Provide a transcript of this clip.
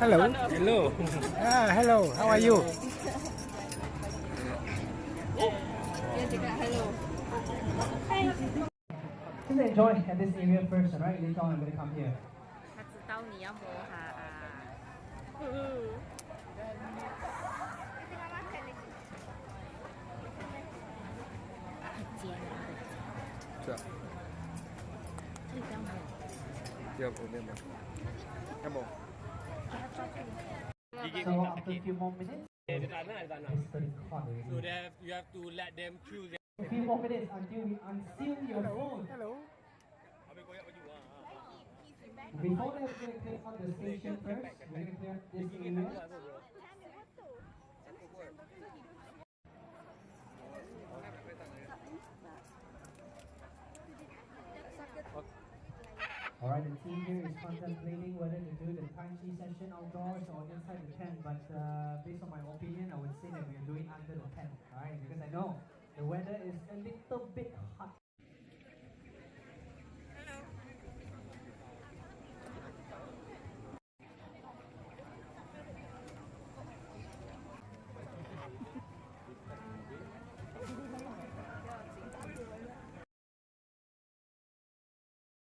Hello. Hello. Hello. How are you? Dia cakap hello. Just enjoy at this area first, alright? Later on I'm going to come here. 他知道你要摸他啊。很尖啊！是啊，可以这样摸。要不要吗？要不？ So after a few more minutes, it's getting hot already. So you have to let them choose. A few more minutes until we unseal your phone. Hello. Before that, we're going to clear out the station first. We're going to clear out this area. Alright, the team here is contemplating whether to do the Tai Chi session outdoors or inside the tent, but based on my